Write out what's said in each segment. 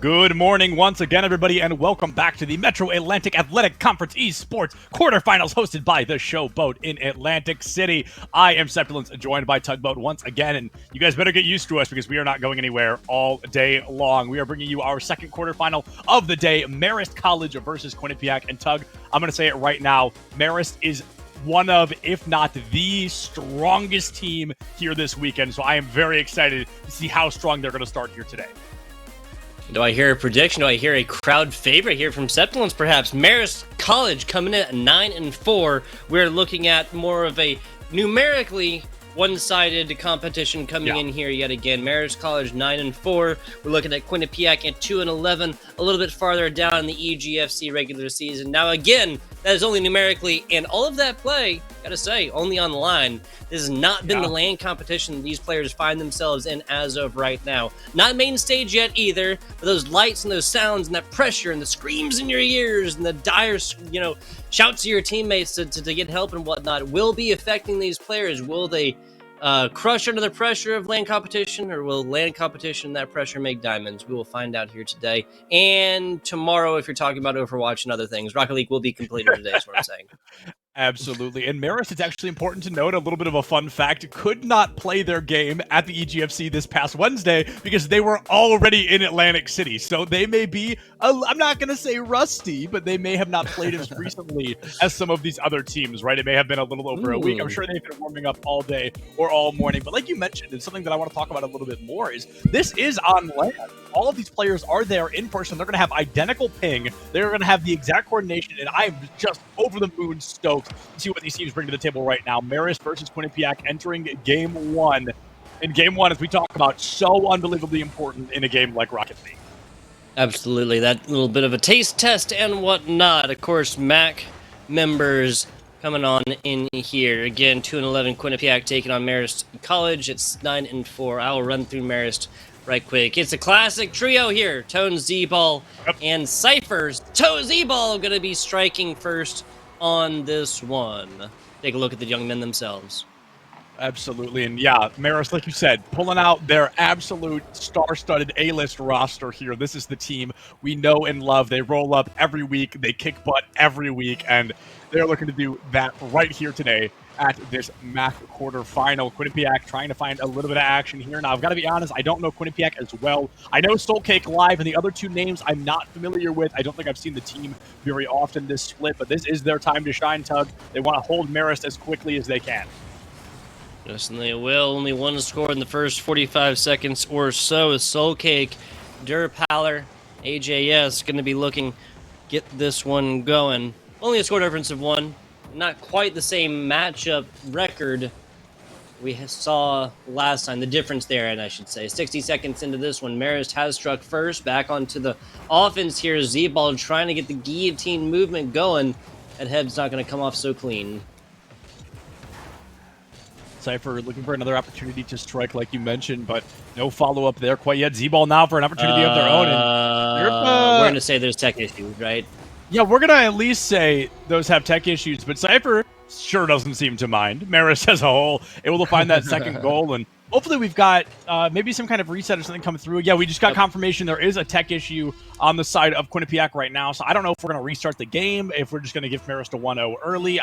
Good morning once again, everybody, and welcome back to the Metro Atlantic Athletic Conference Esports Quarterfinals hosted by the Showboat in Atlantic City. I am Sepulence, joined by Tugboat once again, and you guys better get used to us because we are not going anywhere all day long. We are bringing you our second quarterfinal of the day, Marist College versus Quinnipiac. And Tug, I'm going to say it right now, Marist is one of, if not the strongest team here this weekend, so I am very excited to see how strong they're going to start here today. Do I hear a prediction? Do I hear a crowd favorite here from Sepulence, perhaps? Marist College coming in at 9-4. We're looking at more of a numerically one-sided competition coming in here yet again. Marist College 9-4. We're looking at Quinnipiac at 2-11, a little bit farther down in the EGFC regular season. Now again, that is only numerically, and all of that play, gotta say, only online. This has not been the LAN competition these players find themselves in as of right now. Not main stage yet either, but those lights and those sounds and that pressure and the screams in your ears and the dire, shouts to your teammates to get help and whatnot will be affecting these players. Will they crush under the pressure of LAN competition, or will LAN competition and that pressure make diamonds? We will find out here today and tomorrow if you're talking about Overwatch and other things. Rocket League will be completed today is what I'm saying. Absolutely. And Marist, it's actually important to note, a little bit of a fun fact, could not play their game at the EGFC this past Wednesday because they were already in Atlantic City. So they may be, I'm not going to say rusty, but they may have not played as recently as some of these other teams, right? It may have been a little over a week. I'm sure they've been warming up all day or all morning. But like you mentioned, it's something that I want to talk about a little bit more is this is on LAN. All of these players are there in person. They're going to have identical ping. They're going to have the exact coordination. And I'm just over the moon stoked to see what these teams bring to the table right now. Marist versus Quinnipiac entering game one. And game one, as we talk about, so unbelievably important in a game like Rocket League. Absolutely. That little bit of a taste test and whatnot. Of course, MAAC members coming on in here. Again, 2-11 Quinnipiac taking on Marist College. It's 9-4. I'll run through Marist right quick. It's a classic trio here. Tone, Z-Ball, and Cypher's. Tone, Z-Ball going to be striking first on this one. Take a look at the young men themselves. Absolutely. And yeah, Marist, like you said, pulling out their absolute star-studded A-list roster here. This is the team we know and love. They roll up every week. They kick butt every week. And they're looking to do that right here today at this MAAC quarterfinal. Quinnipiac trying to find a little bit of action here. Now, I've got to be honest, I don't know Quinnipiac as well. I know Soulcake Live and the other two names I'm not familiar with. I don't think I've seen the team very often this split, but this is their time to shine, Tug. They want to hold Marist as quickly as they can. Yes, and they will. Only one score in the first 45 seconds or so. Soulcake, Durpaler, AJS going to be looking get this one going. Only a score difference of one. Not quite the same matchup record we saw last time. The difference there, and I should say, 60 seconds into this one, Marist has struck first. Back onto the offense here. Z-Ball trying to get the guillotine movement going. That head's not going to come off so clean. Cypher looking for another opportunity to strike, like you mentioned, but no follow-up there quite yet. Z-Ball now for an opportunity of their own. And we're going to say there's tech issues, right? Yeah, we're going to at least say those have tech issues, but Cypher sure doesn't seem to mind. Marist as a whole able to find that second goal, and hopefully we've got maybe some kind of reset or something come through. Yeah, we just got confirmation there is a tech issue on the side of Quinnipiac right now, so I don't know if we're going to restart the game, if we're just going to give Marist a 1-0 early.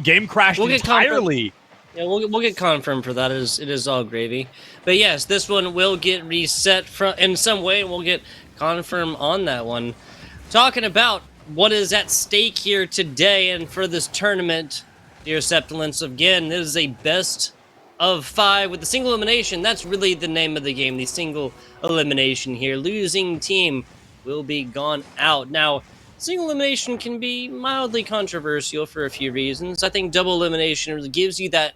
Game crashed entirely. Yeah, we'll get confirmed for that. It is all gravy. But yes, this one will get reset in some way, and we'll get confirmed on that one. Talking about what is at stake here today and for this tournament, dear Sepulence, again, this is a best of 5 with the single elimination. That's really the name of the game, the single elimination here. Losing team will be gone out. Now, single elimination can be mildly controversial for a few reasons. I think double elimination really gives you that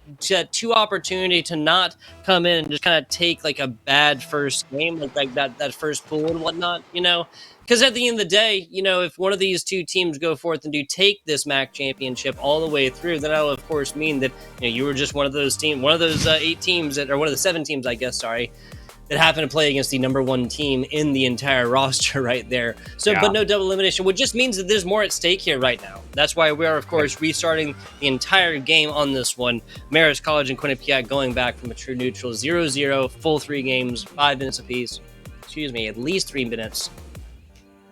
two opportunity to not come in and just kind of take like a bad first game, like that first pool and whatnot, Because at the end of the day, if one of these two teams go forth and do take this MAAC championship all the way through, then that'll of course mean that you were just one of those 8 teams or one of the 7 teams, I guess. Sorry. That happened to play against the number 1 team in the entire roster right there. So, But no double elimination, which just means that there's more at stake here right now. That's why we are, of course, restarting the entire game on this one. Marist College and Quinnipiac going back from a true neutral 0-0, full 3 games, 5 minutes apiece. excuse me, at least 3 minutes.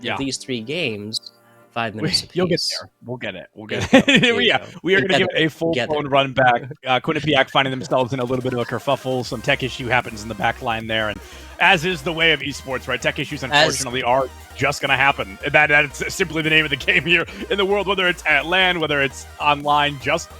Yeah. At least 3 games. 5 minutes apiece. You'll get there. We'll get it. We'll get it. Yeah, we are going to give it a full-blown run back. Quinnipiac finding themselves in a little bit of a kerfuffle. Some tech issue happens in the back line there, and as is the way of esports, right? Tech issues, unfortunately, are just going to happen. That's simply the name of the game here in the world, whether it's at LAN, whether it's online, just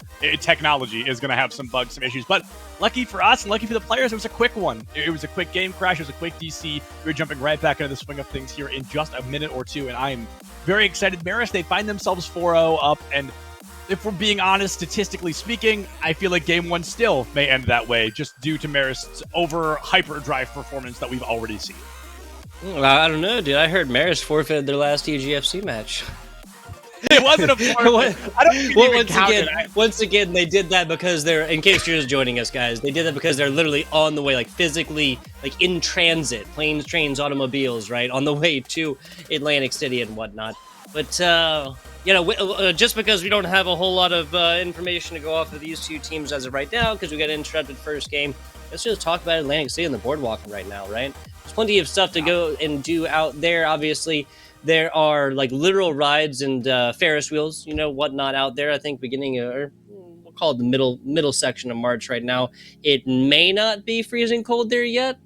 technology is going to have some bugs, some issues. But lucky for us and lucky for the players, it was a quick one. It was a quick game crash. It was a quick DC. We're jumping right back into the swing of things here in just a minute or two, and I'm very excited. Marist, they find themselves 4-0 up, and if we're being honest, statistically speaking, I feel like Game 1 still may end that way, just due to Marist's over-hyperdrive performance that we've already seen. I don't know, dude. I heard Marist forfeited their last EGFC match. It wasn't a forfeit. I don't think once again, they did that because they're, in case you're just joining us, guys, they did that because they're literally on the way, like physically, like in transit, planes, trains, automobiles, right, on the way to Atlantic City and whatnot. But, you know, just because we don't have a whole lot of information to go off of these two teams as of right now, because we got an interrupted first game, let's just talk about Atlantic City and the boardwalk right now, right? There's plenty of stuff to go and do out there, obviously. There are like literal rides and Ferris wheels, you know, whatnot out there. I think beginning, or we'll call it the middle section of March right now. It may not be freezing cold there yet.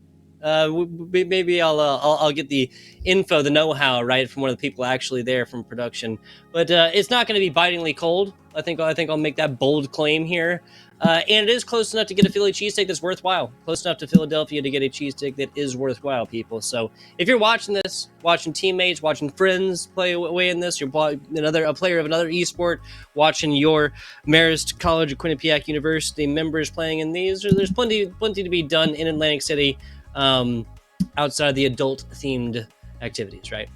Maybe I'll get the info, the know-how, right, from one of the people actually there from production. But it's not going to be bitingly cold. I think I'll make that bold claim here. And it is close enough to get a Philly cheesesteak that's worthwhile. Close enough to Philadelphia to get a cheesesteak that is worthwhile, people. So if you're watching this, watching teammates, watching friends play away in this, you're a player of another esport, watching your Marist College of Quinnipiac University members playing in these, there's plenty to be done in Atlantic City outside of the adult-themed activities, right?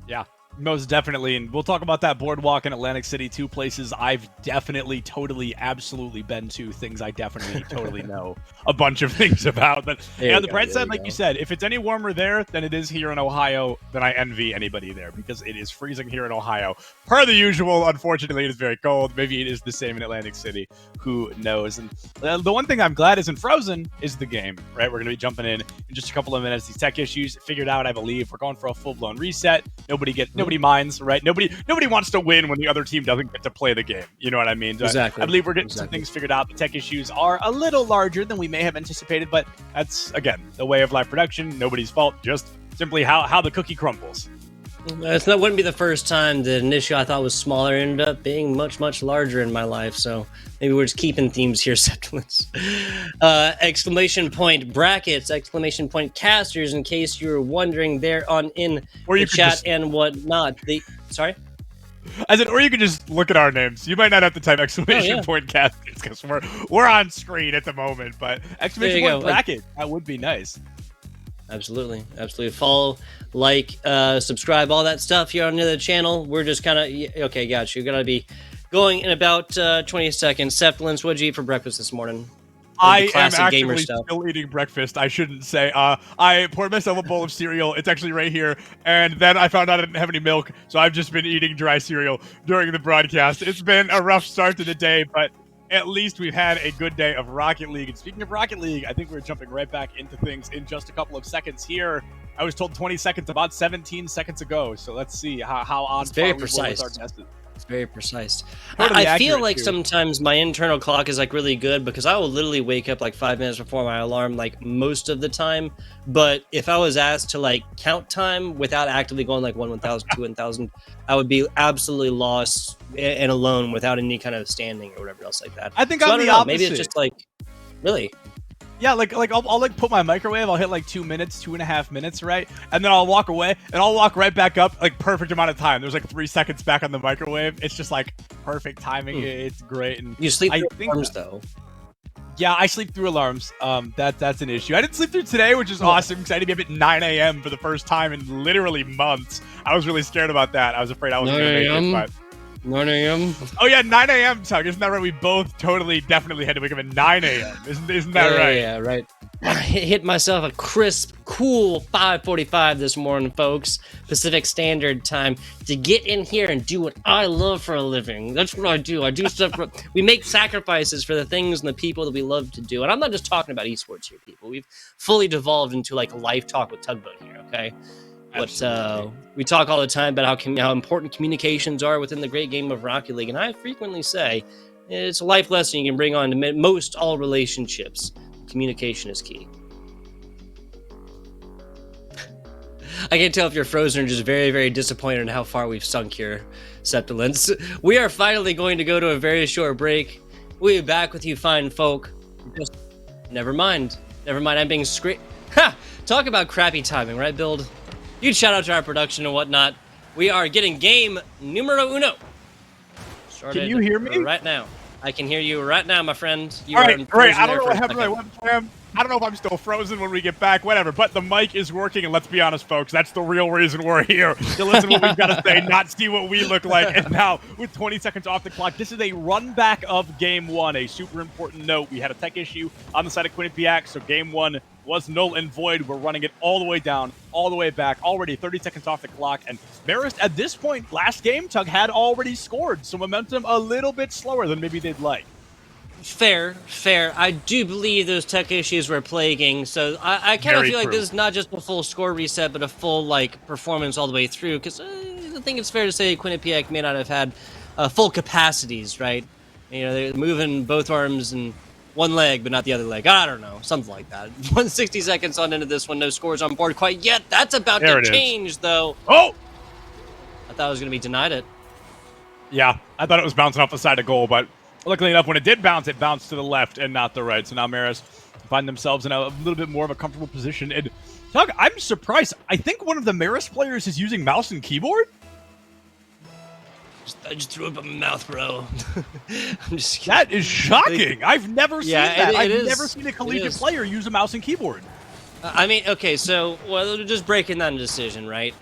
Yeah. Most definitely, and we'll talk about that boardwalk in Atlantic City, 2 places I've definitely, totally, absolutely been to, things I definitely, totally know a bunch of things about. But on the bright side, like you said, if it's any warmer there than it is here in Ohio, then I envy anybody there, because it is freezing here in Ohio. Per the usual, unfortunately, it is very cold. Maybe it is the same in Atlantic City. Who knows? And the one thing I'm glad isn't frozen is the game, right? We're going to be jumping in just a couple of minutes. These tech issues figured out, I believe. We're going for a full-blown reset. Nobody minds, right? Nobody wants to win when the other team doesn't get to play the game. You know what I mean? Exactly. I believe we're getting some things figured out. The tech issues are a little larger than we may have anticipated, but that's, again, the way of live production. Nobody's fault. Just simply how the cookie crumbles. That wouldn't be the first time that an issue I thought was smaller ended up being much, much larger in my life. So maybe we're just keeping themes here, Septilance. Exclamation point brackets, exclamation point casters, in case you were wondering there in the chat and whatnot. Sorry? I said, or you could just look at our names. You might not have to type exclamation point casters because we're on screen at the moment, but exclamation point bracket, that would be nice. Absolutely. Follow, like, subscribe, all that stuff here on the channel. We're just kind of, okay, got you. Gonna be going in about 20 seconds. Septilance, what'd you eat for breakfast this morning? I am actually still eating breakfast. I shouldn't say. I poured myself a bowl of cereal. It's actually right here. And then I found out I didn't have any milk, so I've just been eating dry cereal during the broadcast. It's been a rough start to the day, but at least we've had a good day of Rocket League. And speaking of Rocket League, I think we're jumping right back into things in just a couple of seconds here. I was told 20 seconds about 17 seconds ago, so let's see how on it's very precise. It's very precise. I feel like sometimes my internal clock is like really good because I will literally wake up like 5 minutes before my alarm like most of the time. But if I was asked to like count time without actively going like 1, 1,000, 2, 1,000, I would be absolutely lost and alone without any kind of standing or whatever else like that. I think I'm the opposite. Maybe it's just like, really? Yeah, like I'll like put my microwave. I'll hit like 2 minutes, 2.5 minutes, right? And then I'll walk away, and I'll walk right back up, like perfect amount of time. There's like 3 seconds back on the microwave. It's just like perfect timing. It's great. And you sleep through alarms though. Yeah, I sleep through alarms. That's an issue. I didn't sleep through today, which is awesome because I had to be up at 9 a.m. for the first time in literally months. I was really scared about that. I was afraid I wasn't going to make it, but 9 a.m. Oh yeah, 9 a.m. Tug. Isn't that right? We both definitely had to wake up at 9 a.m. Isn't that right? Yeah, right. Hit myself a crisp, cool 5:45 this morning, folks. Pacific Standard Time to get in here and do what I love for a living. That's what I do. I do stuff. We make sacrifices for the things and the people that we love to do. And I'm not just talking about esports here, people. We've fully devolved into like a life talk with Tugboat here. Okay. But we talk all the time about how important communications are within the great game of Rocket League, and I frequently say it's a life lesson you can bring on to most all relationships. Communication is key. I can tell if you're frozen or just very, very disappointed in how far we've sunk here, Septilence. We are finally going to go to a very short break. We'll be back with you fine folk. Just never mind. I'm being straight. Ha! Talk about crappy timing, right, Build? Huge shout out to our production and whatnot. We are getting game numero uno. Started. Can you hear me? Right now. I can hear you right now, my friend. All right, great. I don't know what happened to my webcam. I don't know if I'm still frozen when we get back, whatever. But the mic is working, and let's be honest, folks, that's the real reason we're here. To listen to what we've got to say, not see what we look like. And now, with 20 seconds off the clock, this is a run back of Game 1. A super important note. We had a tech issue on the side of Quinnipiac, so Game 1 was null and void. We're running it all the way down, all the way back. Already 30 seconds off the clock. And Marist, at this point, last game, Tug had already scored. So momentum a little bit slower than maybe they'd like. Fair. I do believe those tech issues were plaguing, so I kind of feel like this is not just a full score reset, but a full like performance all the way through. Because I think it's fair to say Quinnipiac may not have had full capacities, right? You know, they're moving both arms and one leg, but not the other leg. I don't know, something like that. 160 seconds on into this one, no scores on board quite yet. That's about to change, though. Oh! I thought I was going to be denied it. Yeah, I thought it was bouncing off the side of goal, but luckily enough, when it did bounce, it bounced to the left and not the right. So now Marist find themselves in a little bit more of a comfortable position. And Tug, I'm surprised. I think one of the Marist players is using mouse and keyboard. I just threw up in my mouth, bro. I'm just kidding. That is shocking. I've never seen that. I've never seen a collegiate player use a mouse and keyboard. I mean, okay, so, well, just breaking down the decision, right?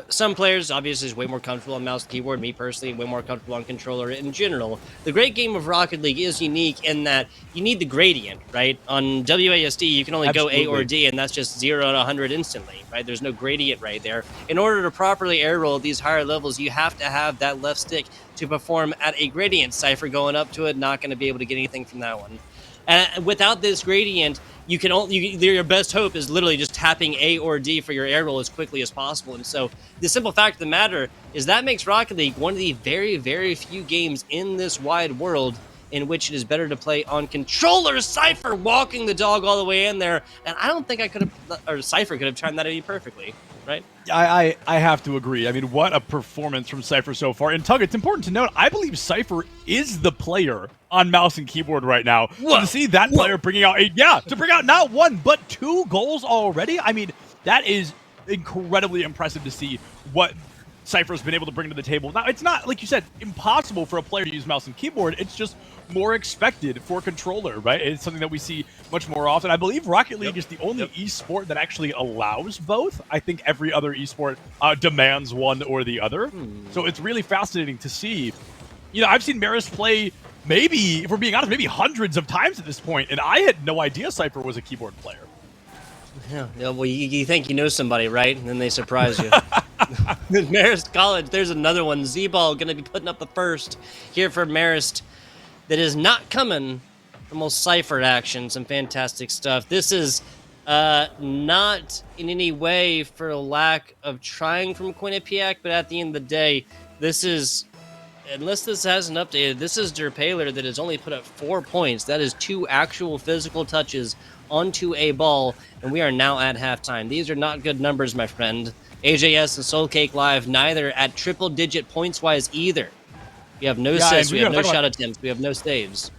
Some players, obviously, is way more comfortable on mouse and keyboard. Me, personally, way more comfortable on controller in general. The great game of Rocket League is unique in that you need the gradient, right? On WASD, you can only go A or D, and that's just 0 to 100 instantly, right? There's no gradient right there. In order to properly air roll at these higher levels, you have to have that left stick to perform at a gradient. Cypher going up to it, not going to be able to get anything from that one. And without this gradient, you can your best hope is literally just tapping A or D for your air roll as quickly as possible. And so the simple fact of the matter is that makes Rocket League one of the very, very few games in this wide world in which it is better to play on controller. Cypher walking the dog all the way in there. And I don't think I could have, or Cypher could have timed that any perfectly, right? I have to agree. I mean, what a performance from Cypher so far. And Tug, it's important to note, I believe Cypher is the player on mouse and keyboard right now. So to see that player bringing out to bring out not one, but 2 goals already, I mean, that is incredibly impressive to see what Cypher's been able to bring to the table. Now, it's not, like you said, impossible for a player to use mouse and keyboard. It's just more expected for controller, right? It's something that we see much more often. I believe Rocket League is the only esport that actually allows both. I think every other esport demands one or the other. So it's really fascinating to see. You know, I've seen Marist play maybe, if we're being honest, maybe hundreds of times at this point, and I had no idea Cypher was a keyboard player. Yeah, well, you think you know somebody, right? And then they surprise you. Marist College, there's another one. Z-Ball going to be putting up the first here for Marist. That is not coming from old Cypher action. Some fantastic stuff. This is not in any way for lack of trying from Quinnipiac, but at the end of the day, this is, unless this hasn't updated, this is Derpaler that has only put up 4 points. That is 2 actual physical touches onto a ball, and we are now at halftime. These are not good numbers, my friend. AJS and Soulcake Live, neither at triple-digit points-wise either. We have no assists, we have no shot attempts, we have no saves.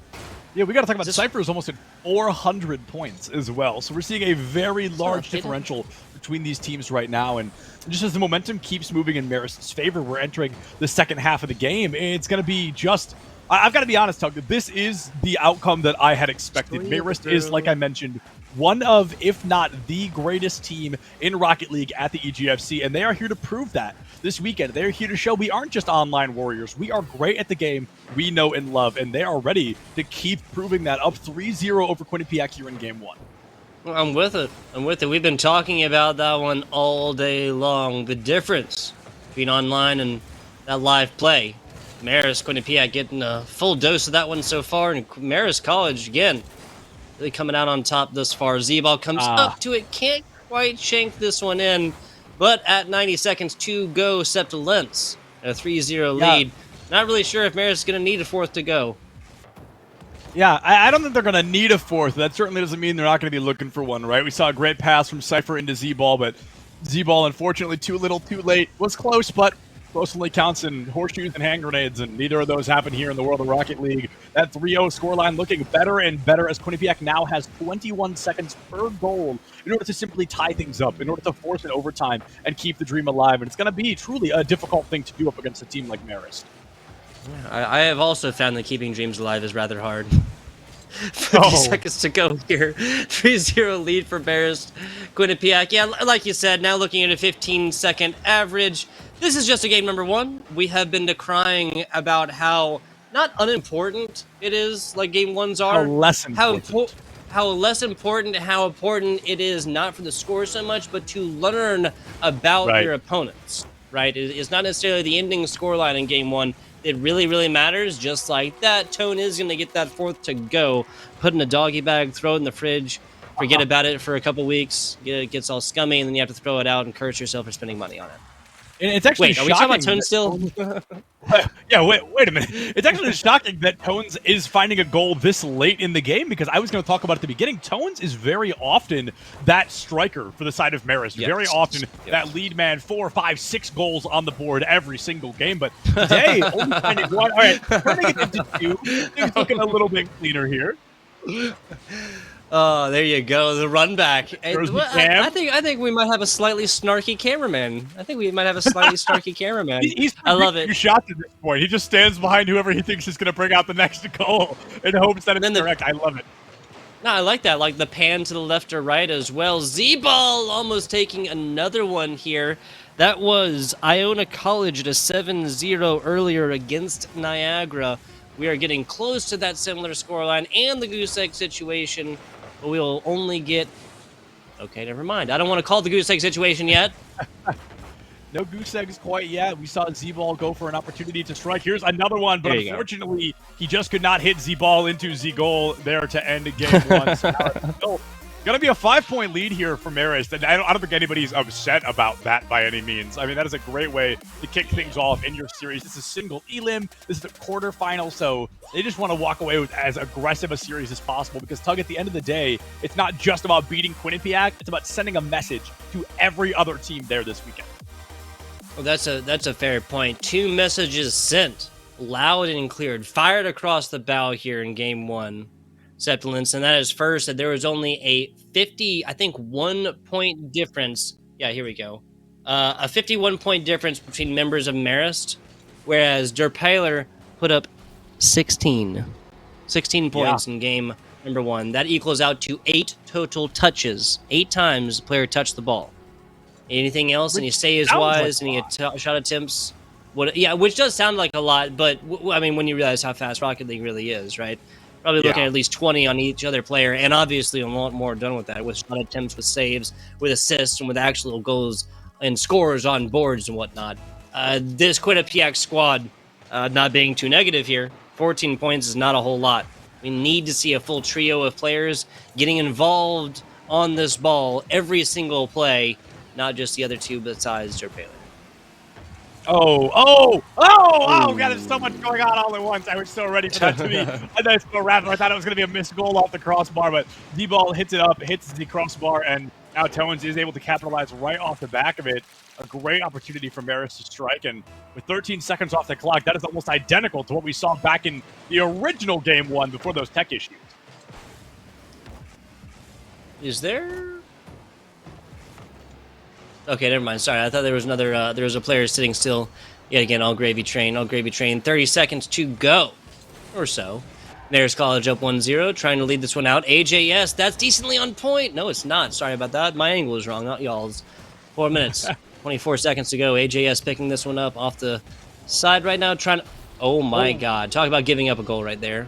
Yeah, we got to talk about Cypher is almost at 400 points as well. So we're seeing a very large differential between these teams right now. And just as the momentum keeps moving in Marist's favor, we're entering the second half of the game. It's going to be just... I've got to be honest, Tug, this is the outcome that I had expected. Marist is, like I mentioned, one of, if not the greatest team in Rocket League at the EGFC, and they are here to prove that this weekend. They're here to show we aren't just online warriors. We are great at the game we know and love, and they are ready to keep proving that, up 3-0 over Quinnipiac here in Game 1. Well, I'm with it. I'm with it. We've been talking about that one all day long. The difference between online and that live play. Marist, Quinnipiac getting a full dose of that one so far, and Marist College, again, really coming out on top thus far. Z-Ball comes up to it, can't quite shank this one in, but at 90 seconds to go, Septa Lentz, a 3-0 lead. Not really sure if Marist is going to need a fourth to go. Yeah, I don't think they're going to need a fourth. That certainly doesn't mean they're not going to be looking for one, right? We saw a great pass from Cypher into Z-Ball, but Z-Ball, unfortunately, too little, too late. Was close, but close only counts in horseshoes and hand grenades, and neither of those happen here in the world of Rocket League. That 3-0 scoreline looking better and better as Quinnipiac now has 21 seconds per goal in order to simply tie things up, in order to force an overtime and keep the dream alive. And it's going to be truly a difficult thing to do up against a team like Marist. I have also found that keeping dreams alive is rather hard. 50 seconds to go here. 3-0 lead for Marist. Quinnipiac, yeah, like you said, now looking at a 15-second average. This is just a game number 1. We have been decrying about how not unimportant it is, like game 1s are. How less important. How important it is, not for the score so much, but to learn about your opponents, right? It's not necessarily the ending scoreline in game 1. It really, really matters. Just like that, Tone is going to get that fourth to go. Put in a doggy bag, throw it in the fridge, forget about it for a couple weeks, it gets all scummy, and then you have to throw it out and curse yourself for spending money on it. And it's actually shocking. Are we talking about Tone still? Yeah, wait a minute. It's actually shocking that Tones is finding a goal this late in the game, because I was going to talk about at the beginning. Tones is very often that striker for the side of Marist. Yes. Very often that lead man, 4, 5, 6 goals on the board every single game. But today, only finding one. All right, turning it into 2. Things looking a little bit cleaner here. Oh, there you go, the run back. I think we might have a slightly snarky cameraman. I love it. Shots at this point. He just stands behind whoever he thinks is going to bring out the next goal in hopes that it's correct. I love it. No, I like that. Like the pan to the left or right as well. Z-Ball almost taking another one here. That was Iona College at a 7-0 earlier against Niagara. We are getting close to that similar scoreline and the goose egg situation. But we'll only get... Okay, never mind. I don't want to call the goose egg situation yet. No goose eggs quite yet. We saw Z-Ball go for an opportunity to strike. Here's another one, but unfortunately, he just could not hit Z-Ball into Z-Goal there to end game 1. So now it's still going to be a 5-point lead here for Marist, and I don't think anybody's upset about that by any means. I mean, that is a great way to kick things off in your series. This is single elim. This is the quarterfinal, so they just want to walk away with as aggressive a series as possible, because Tug, at the end of the day, it's not just about beating Quinnipiac, it's about sending a message to every other team there this weekend. Well, that's a fair point. 2 messages sent, loud and cleared, fired across the bow here in game 1. Septa Lentz, and that is first that there was only a 1-point difference. Yeah, here we go. A 51-point difference between members of Marist, whereas Derpailer put up 16 points in game number 1. That equals out to 8 total touches. 8 times the player touched the ball. Anything else? Any saves-wise? Any shot attempts? Which does sound like a lot, but I mean, when you realize how fast Rocket League really is, right? Probably looking at least 20 on each other player, and obviously a lot more done with that, with shot attempts, with saves, with assists, and with actual goals and scores on boards and whatnot. This Quinnipiac squad, not being too negative here, 14 points is not a whole lot. We need to see a full trio of players getting involved on this ball every single play, not just the other 2 besides Derpailer. Oh, God, there's so much going on all at once. I was so ready for that to be a nice little wrapper. I thought it was going to be a missed goal off the crossbar, but Z-Ball hits it up, hits the crossbar, and now Tones is able to capitalize right off the back of it. A great opportunity for Marist to strike, and with 13 seconds off the clock, that is almost identical to what we saw back in the original game 1 before those tech issues. Is there... Okay, never mind. Sorry, I thought there was another. There was a player sitting still. Yet again, all gravy train. 30 seconds to go, or so. There's College up 1-0, trying to lead this one out. AJS, that's decently on point. No, it's not. Sorry about that. My angle is wrong, not y'all's. 4 minutes, 24 seconds to go. AJS picking this one up off the side right now, trying to... Oh my God. Talk about giving up a goal right there.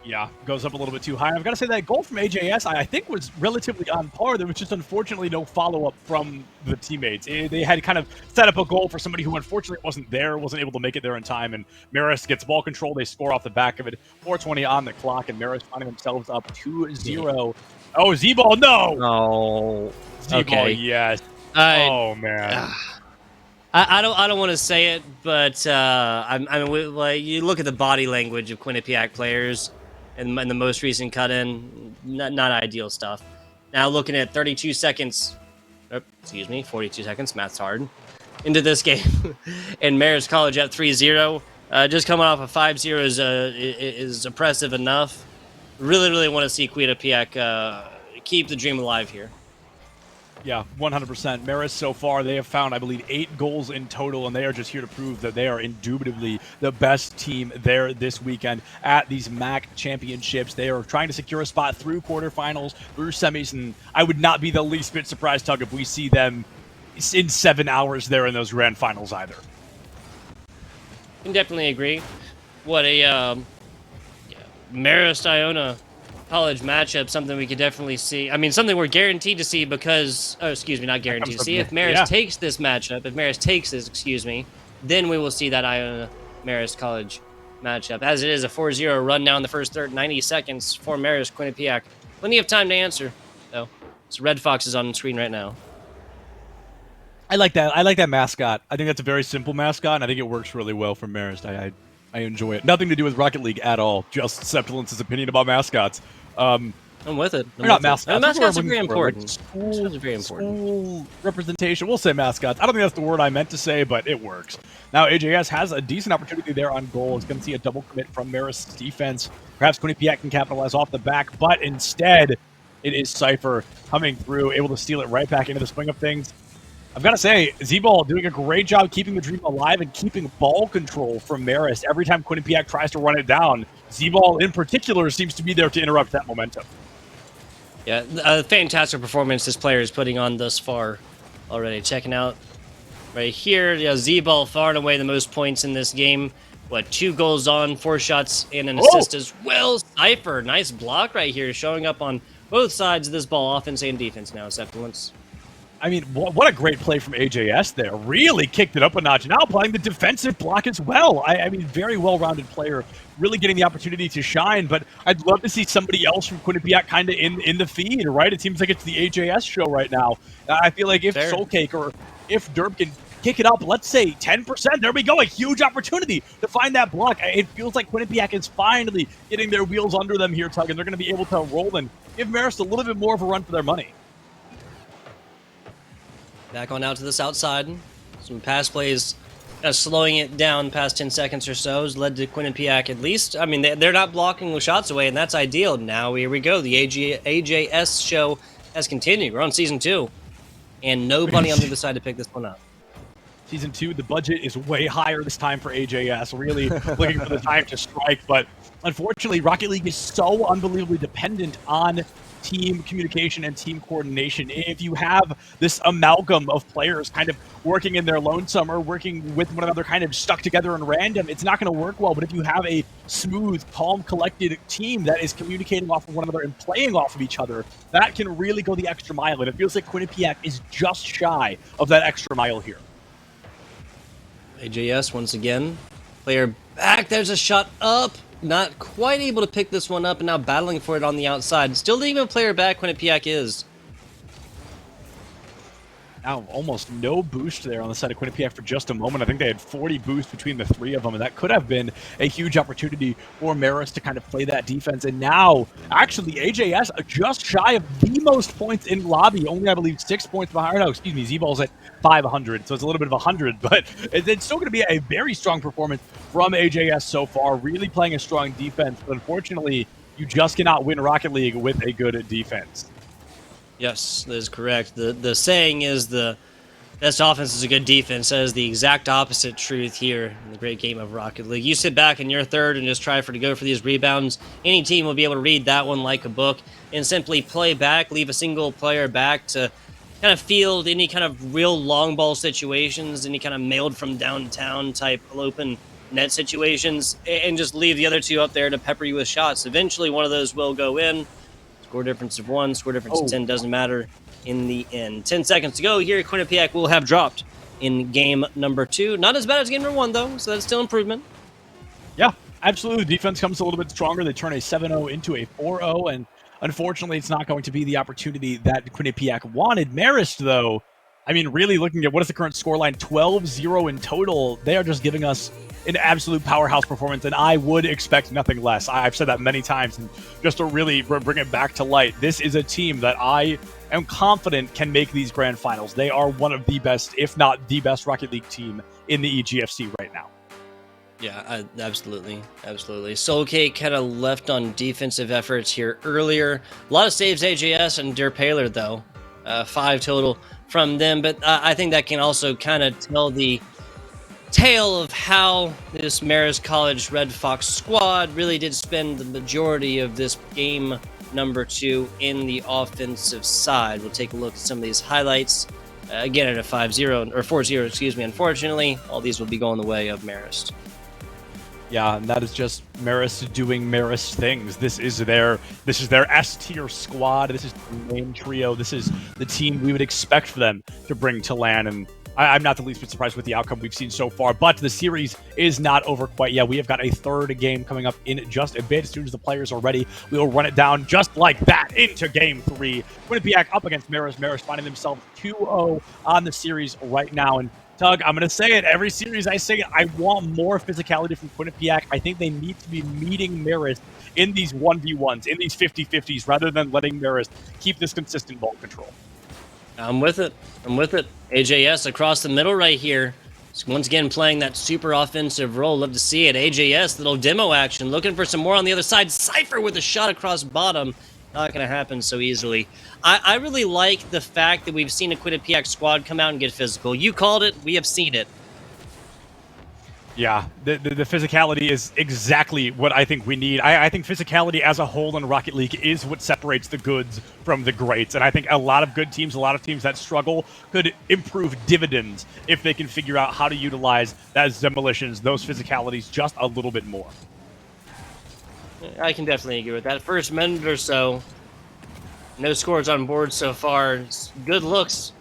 Yeah, goes up a little bit too high. I've got to say that goal from AJS, I think, was relatively on par. There was just unfortunately no follow-up from the teammates. They had kind of set up a goal for somebody who unfortunately wasn't there, wasn't able to make it there in time, and Marist gets ball control. They score off the back of it. 4:20 on the clock, and Marist finding themselves up 2-0. Oh, Z-Ball, no! Oh, Z-Ball, okay. yes. Oh, man. I don't want to say it, but I mean, like, you look at the body language of Quinnipiac players in the most recent cut-in, not ideal stuff. Now looking at 32 seconds, excuse me, 42 seconds, math's hard, into this game, and Marist College at 3-0, just coming off a 5-0 is impressive enough. Really want to see Quinnipiac keep the dream alive here. Yeah, 100%. Marist so far, they have found, I believe, 8 goals in total, and they are just here to prove that they are indubitably the best team there this weekend at these MAAC championships. They are trying to secure a spot through quarterfinals, through semis, and I would not be the least bit surprised, Tug, if we see them in 7 hours there in those grand finals either. Can definitely agree. What a Marist Iona College matchup, something we could definitely see. I mean, something we're guaranteed to see because, oh, excuse me, not guaranteed to see. If Marist takes this matchup, then we will see that Iona Marist College matchup. As it is a 4-0 run down the first 90 seconds for Marist Quinnipiac. Plenty of time to answer, though. So Red Fox is on the screen right now. I like that. I like that mascot. I think that's a very simple mascot, and I think it works really well for Marist. I enjoy it. Nothing to do with Rocket League at all. Just Septulence's opinion about mascots. I'm with it. They're not mascots. Mascots are very important. School representation. We'll say mascots. I don't think that's the word I meant to say, but it works. Now, AJS has a decent opportunity there on goal. It's going to see a double commit from Marist's defense. Perhaps Quinnipiac can capitalize off the back, but instead, it is Cypher coming through, able to steal it right back into the swing of things. I've got to say, Z-Ball doing a great job keeping the dream alive and keeping ball control from Marist. Every time Quinnipiac tries to run it down, Z-Ball in particular seems to be there to interrupt that momentum. Yeah, a fantastic performance this player is putting on thus far already. Checking out right here, Z-Ball far and away the most points in this game. What, 2 goals on, 4 shots, and an assist as well. Cypher, nice block right here, showing up on both sides of this ball, offense and defense now, Septuence. I mean, what a great play from AJS there. Really kicked it up a notch. Now playing the defensive block as well. I mean, very well-rounded player. Really getting the opportunity to shine, but I'd love to see somebody else from Quinnipiac kind of in the feed, right? It seems like it's the AJS show right now. I feel like if Soulcake or if Derp can kick it up, let's say 10%, there we go. A huge opportunity to find that block. It feels like Quinnipiac is finally getting their wheels under them here, Tug, and they're going to be able to roll and give Marist a little bit more of a run for their money. Back on out to this outside. Some pass plays slowing it down past 10 seconds or so has led to Quinnipiac at least. I mean, they're not blocking the shots away, and that's ideal. Now, here we go. The AJS show has continued. We're on Season 2, and nobody on the other side to pick this one up. Season 2, the budget is way higher this time for AJS. Really looking for the time to strike, but unfortunately, Rocket League is so unbelievably dependent on team communication and team coordination. If you have this amalgam of players kind of working in their lonesome or working with one another kind of stuck together in random, it's not going to work well. But if you have a smooth, calm, collected team that is communicating off of one another and playing off of each other, that can really go the extra mile. And it feels like Quinnipiac is just shy of that extra mile here. AJS once again. Player back. There's a shot up. Not quite able to pick this one up, and now battling for it on the outside. Still leaving a player back when Quinnipiac is. Now, almost no boost there on the side of Quinnipiac for just a moment. I think they had 40 boost between the 3 of them, and that could have been a huge opportunity for Marist to kind of play that defense. And now, actually, AJS are just shy of the most points in lobby. Only, I believe, 6 points behind. No, excuse me, Z-Ball's at 500, so it's a little bit of 100, but it's still going to be a very strong performance from AJS so far. Really playing a strong defense, but unfortunately, you just cannot win Rocket League with a good defense. Yes, that is correct. The saying is the Best offense is a good defense. That is the exact opposite truth here in the great game of Rocket League. You sit back in your third and just try to go for these rebounds. Any team will be able to read that one like a book and simply play back, leave a single player back to kind of field any kind of real long ball situations, any kind of mailed from downtown type open net situations, and just leave the other two up there to pepper you with shots. Eventually, one of those will go in. Score difference of 1, score difference of 10, doesn't matter in the end. 10 seconds to go here. Quinnipiac will have dropped in game number 2. Not as bad as game number 1, though, so that's still improvement. Yeah, absolutely. The defense comes a little bit stronger. They turn a 7-0 into a 4-0, and unfortunately, it's not going to be the opportunity that Quinnipiac wanted. Marist, though, I mean, really looking at what is the current scoreline, 12-0 in total, they are just giving us an absolute powerhouse performance, and I would expect nothing less. I've said that many times, and just to really bring it back to light, this is a team that I am confident can make these grand finals. They are one of the best, if not the best Rocket League team in the EGFC right now. Yeah, absolutely. Absolutely. Soulcake kind of left on defensive efforts here earlier. A lot of saves, AJS and Der Paler, though. 5 total from them, but I think that can also kind of tell the tale of how this Marist College Red Fox squad really did spend the majority of this game number 2 in the offensive side. We'll take a look at some of these highlights. Again, at a 5-0 or 4-0, excuse me. Unfortunately, all these will be going the way of Marist. Yeah, and that is just Marist doing Marist things. This is their S-tier squad. This is the main trio. This is the team we would expect for them to bring to LAN, and I'm not the least bit surprised with the outcome we've seen so far, but the series is not over quite yet. We have got a third game coming up in just a bit. As soon as the players are ready, we will run it down just like that into Game 3. Quinnipiac up against Marist. Marist finding themselves 2-0 on the series right now. And Tug, I'm going to say it. Every series I say it, I want more physicality from Quinnipiac. I think they need to be meeting Marist in these 1v1s, in these 50-50s, rather than letting Marist keep this consistent ball control. I'm with it. I'm with it. AJS across the middle right here. Once again, playing that super offensive role. Love to see it. AJS, little demo action. Looking for some more on the other side. Cypher with a shot across bottom. Not going to happen so easily. I really like the fact that we've seen a Quinnipiac squad come out and get physical. You called it. We have seen it. Yeah, the physicality is exactly what I think we need. I think physicality as a whole in Rocket League is what separates the goods from the greats. And I think a lot of good teams, a lot of teams that struggle could improve dividends if they can figure out how to utilize those demolitions, those physicalities just a little bit more. I can definitely agree with that. First minute or so, no scores on board so far. Good looks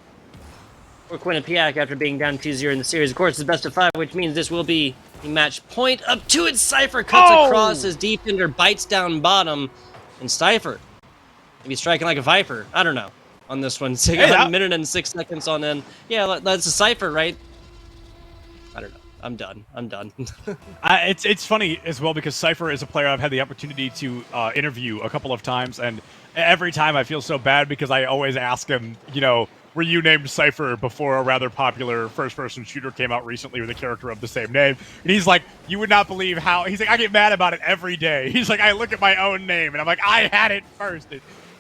for Quinnipiac after being down 2-0 in the series. Of course, it's best of 5, which means this will be the match point. Up to it, Cypher cuts across as defender bites down bottom, and Cypher maybe striking like a Viper. I don't know on this one. So a minute and 6 seconds on in. Yeah, that's a Cypher, right? I don't know. I'm done. It's funny as well because Cypher is a player I've had the opportunity to interview a couple of times, and every time I feel so bad because I always ask him, you know, were you named Cypher before a rather popular first-person shooter came out recently with a character of the same name? And he's like, you would not believe how... He's like, I get mad about it every day. He's like, I look at my own name, and I'm like, I had it first.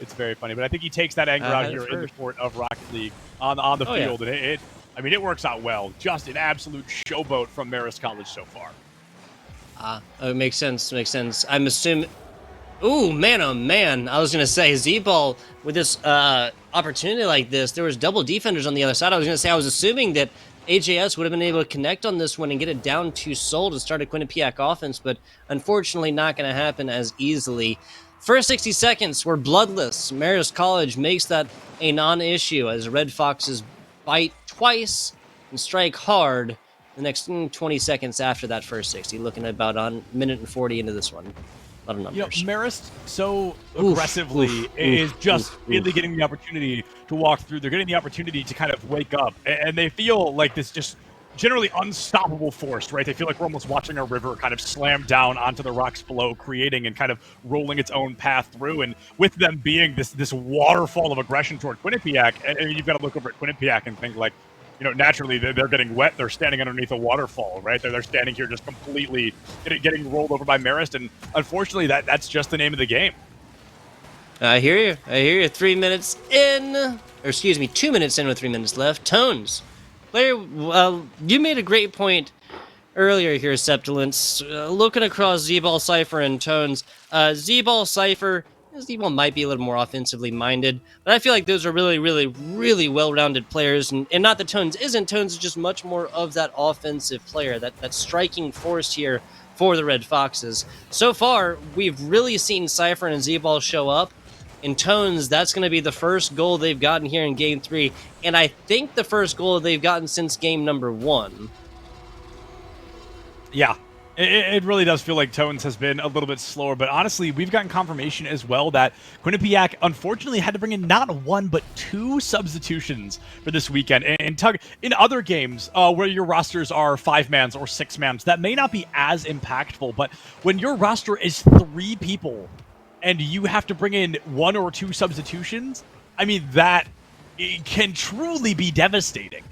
It's very funny, but I think he takes that anger out here in the sport of Rocket League on the field, and it works out well. Just an absolute showboat from Marist College so far. It makes sense. Makes sense. I'm assuming... Ooh, man, oh man. I was going to say, Z-Ball, with this opportunity like this, there was double defenders on the other side. I was going to say, I was assuming that AJS would have been able to connect on this one and get it down to Seoul to start a Quinnipiac offense, but unfortunately not going to happen as easily. First 60 seconds were bloodless. Marist College makes that a non-issue as Red Foxes bite twice and strike hard the next 20 seconds after that first 60. Looking at about a minute and 40 into this one. A lot of numbers. You know, Marist so aggressively is just really getting the opportunity to walk through. They're getting the opportunity to kind of wake up, and they feel like this just generally unstoppable force, right? They feel like we're almost watching a river kind of slam down onto the rocks below, creating and kind of rolling its own path through. And with them being this waterfall of aggression toward Quinnipiac, and you've got to look over at Quinnipiac and think like, you know, naturally they're getting wet. They're standing underneath a waterfall, right? They're standing here just completely getting rolled over by Marist, and unfortunately that's just the name of the game. I hear you. 3 minutes in, or excuse me, 2 minutes in with 3 minutes left. Tones Player, you made a great point earlier here, Septilence. Looking across Z-Ball, Cypher, and Tones, Z-Ball, Cypher, Z-Ball might be a little more offensively minded, but I feel like those are really, really, really well-rounded players, and not that Tones isn't. Tones is just much more of that offensive player, that striking force here for the Red Foxes. So far, we've really seen Cypher and Z-Ball show up. In Tones, that's going to be the first goal they've gotten here in Game 3, and I think the first goal they've gotten since Game number 1. Yeah, it really does feel like Tones has been a little bit slower, but honestly, we've gotten confirmation as well that Quinnipiac unfortunately had to bring in not one, but 2 substitutions for this weekend. And Tug, in other games where your rosters are 5-mans or 6-mans, that may not be as impactful, but when your roster is 3 people and you have to bring in 1 or 2 substitutions, I mean, that it can truly be devastating.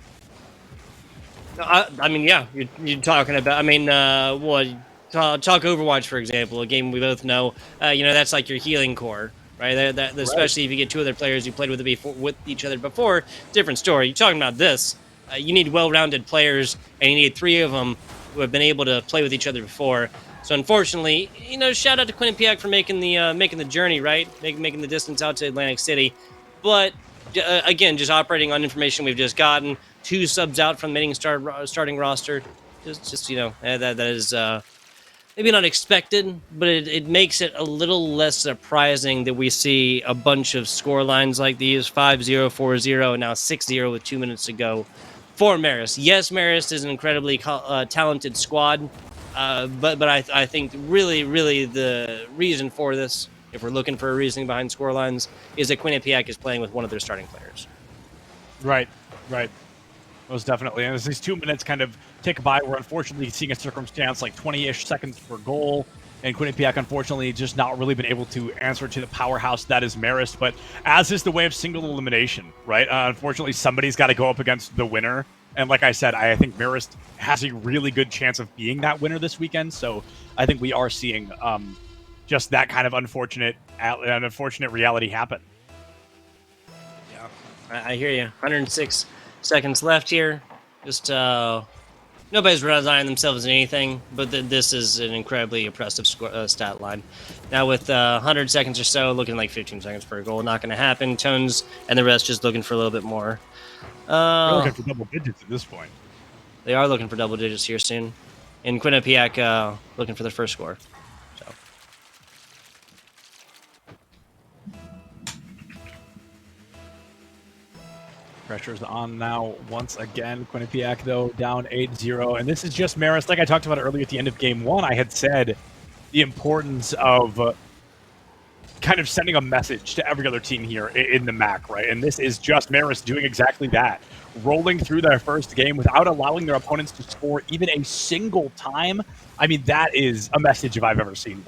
I mean, yeah, you're talking about. I mean, talk Overwatch for example, a game we both know. That's like your healing core, right? Especially if you get 2 other players you played with each other before. Different story. You're talking about this. You need well-rounded players, and you need 3 of them who have been able to play with each other before. So unfortunately, shout out to Quinnipiac for making the journey, right? Making the distance out to Atlantic City, but again, just operating on information we've just gotten. 2 subs out from the main starting roster. Just that is maybe not expected, but it makes it a little less surprising that we see a bunch of score lines like these: 5-0, 4-0, and now 6-0 with 2 minutes to go for Marist. Yes, Marist is an incredibly talented squad, but I think really the reason for this, if we're looking for a reasoning behind score lines, is that Quinnipiac is playing with one of their starting players. Right. Most definitely. And as these 2 minutes kind of tick by, we're unfortunately seeing a circumstance like 20-ish seconds per goal. And Quinnipiac, unfortunately, just not really been able to answer to the powerhouse that is Marist. But as is the way of single elimination, right? Unfortunately, somebody's got to go up against the winner. And like I said, I think Marist has a really good chance of being that winner this weekend. So I think we are seeing just that kind of unfortunate reality happen. Yeah, I hear you. 106 seconds left here. Just nobody's resigning themselves in anything, but this is an incredibly impressive stat line. Now with 100 seconds or so, looking like 15 seconds per goal, not going to happen. Tones and the rest just looking for a little bit more. They're looking for double digits at this point. They are looking for double digits here soon. And Quinnipiac looking for their first score. So. Pressure's on now once again. Quinnipiac, though, down 8-0. And this is just Marist. Like I talked about earlier at the end of Game 1, I had said the importance of kind of sending a message to every other team here in the MAAC, right? And this is just Marist doing exactly that. Rolling through their first game without allowing their opponents to score even a single time. I mean, that is a message if I've ever seen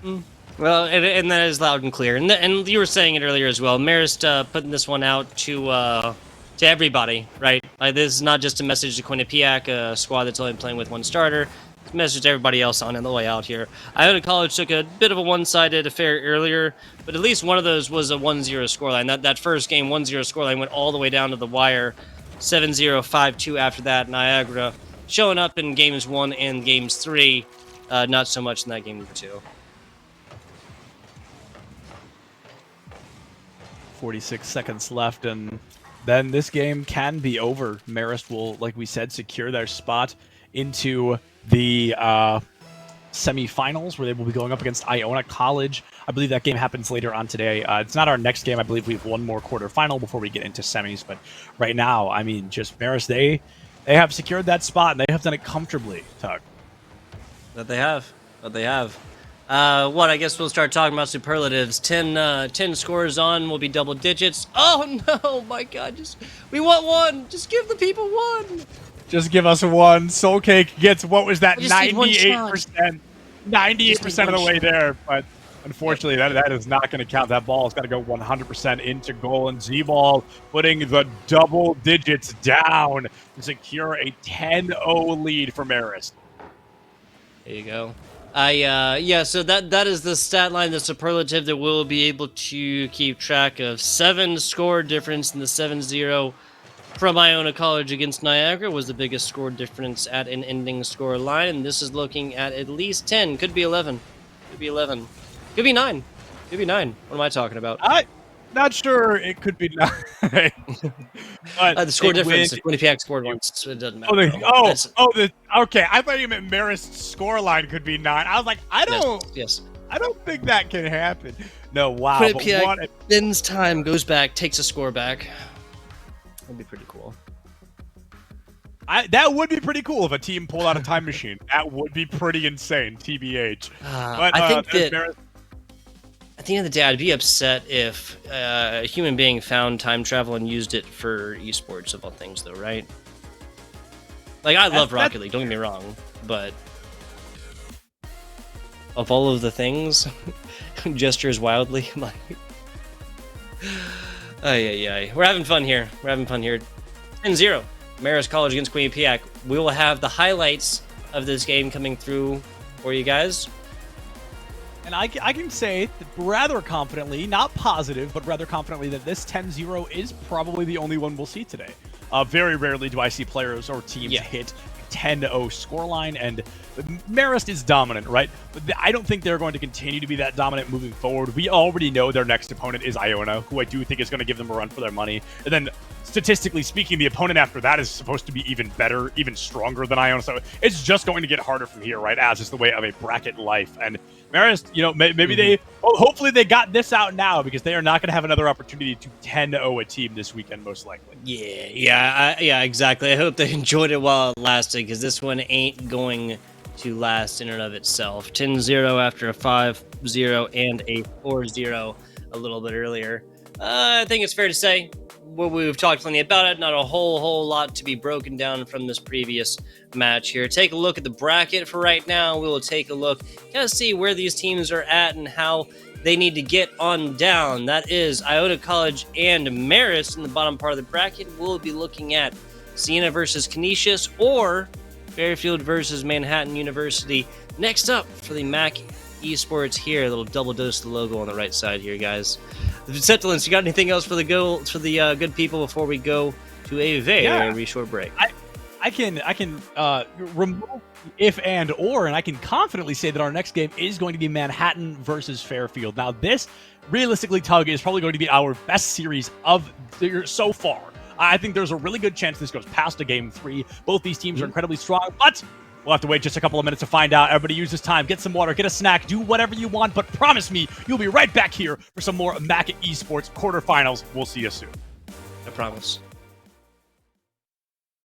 one. Well, and that is loud and clear. And you were saying it earlier as well. Marist putting this one out to everybody, right? Like, this is not just a message to Quinnipiac, a squad that's only playing with 1 starter. It's a message to everybody else on the way out here. Iona College took a bit of a one-sided affair earlier, but at least one of those was a 1-0 scoreline. That first game, 1-0 scoreline, went all the way down to the wire. 7-0, 5-2 after that. Niagara showing up in Games 1 and Games 3. Not so much in that game 2. 46 seconds left, and then this game can be over. Marist will, like we said, secure their spot into the semifinals, where they will be going up against Iona College. I believe that game happens later on today. It's not our next game. I believe we have one more quarterfinal before we get into semis, but right now, I mean, just Marist, they have secured that spot, and they have done it comfortably, Tug. That they have. I guess we'll start talking about superlatives. 10 scores on will be double digits. Oh no, my God! We want 1. Just give the people 1. Just give us 1. Soul Cake gets, what was that, 98%? 98% of the way there, but unfortunately that is not going to count. That ball has got to go 100% into goal, and Z-Ball putting the double digits down to secure a 10-0 lead for Marist. There you go. So that is the stat line, the superlative that we'll be able to keep track of. 7 score difference in the 7-0 from Iona College against Niagara was the biggest score difference at an ending score line, and this is looking at least 10. Could be 11. Could be 11. Could be 9. Could be 9. What am I talking about? Not sure. It could be 9. The score difference. If Quinnipiac scored once, so it doesn't matter. Okay. I thought you meant Marist's score line could be 9. I was like, I don't think that can happen. No, wow. Quinnipiac ends time, goes back, takes a score back. That'd be pretty cool. That would be pretty cool if a team pulled out a time machine. That would be pretty insane, TBH. But I think that at the end of the day, I'd be upset if a human being found time travel and used it for esports of all things, though, right? Like, I love Rocket League, don't get me wrong, but of all of the things, gestures wildly, like... We're having fun here. 10-0. Marist College against Quinnipiac. We will have the highlights of this game coming through for you guys. And I can say that rather confidently, not positive, but rather confidently, that this 10-0 is probably the only one we'll see today. Very rarely do I see players or teams hit 10-0 scoreline, and Marist is dominant, right? But I don't think they're going to continue to be that dominant moving forward. We already know their next opponent is Iona, who I do think is going to give them a run for their money. And then, statistically speaking, the opponent after that is supposed to be even better, even stronger than Iona. So it's just going to get harder from here, right? As is the way of a bracket life. And Marist, maybe hopefully they got this out now, because they are not going to have another opportunity to 10-0 a team this weekend, most likely. Yeah, exactly. I hope they enjoyed it while it lasted, because this one ain't going to last in and of itself. 10-0 after a 5-0 and a 4-0 a little bit earlier. I think it's fair to say we've talked plenty about it. Not a whole lot to be broken down from this previous match here. Take a look at the bracket for right now. We will take a look, kind of see where these teams are at and how they need to get on down. That is Iona College and Marist in the bottom part of the bracket. We'll be looking at Siena versus Canisius or Fairfield versus Manhattan University next up for the MAAC Esports here. A little double dose of the logo on the right side here, guys. Septilence, you got anything else for the good people before we go to a very short break? I can remove if and or, and I can confidently say that our next game is going to be Manhattan versus Fairfield. Now, this realistically, Tug, is probably going to be our best series of the year so far. I think there's a really good chance this goes past a game 3. Both these teams are incredibly strong, but we'll have to wait just a couple of minutes to find out. Everybody use this time. Get some water, get a snack, do whatever you want, but promise me you'll be right back here for some more MAAC Esports quarterfinals. We'll see you soon. I promise.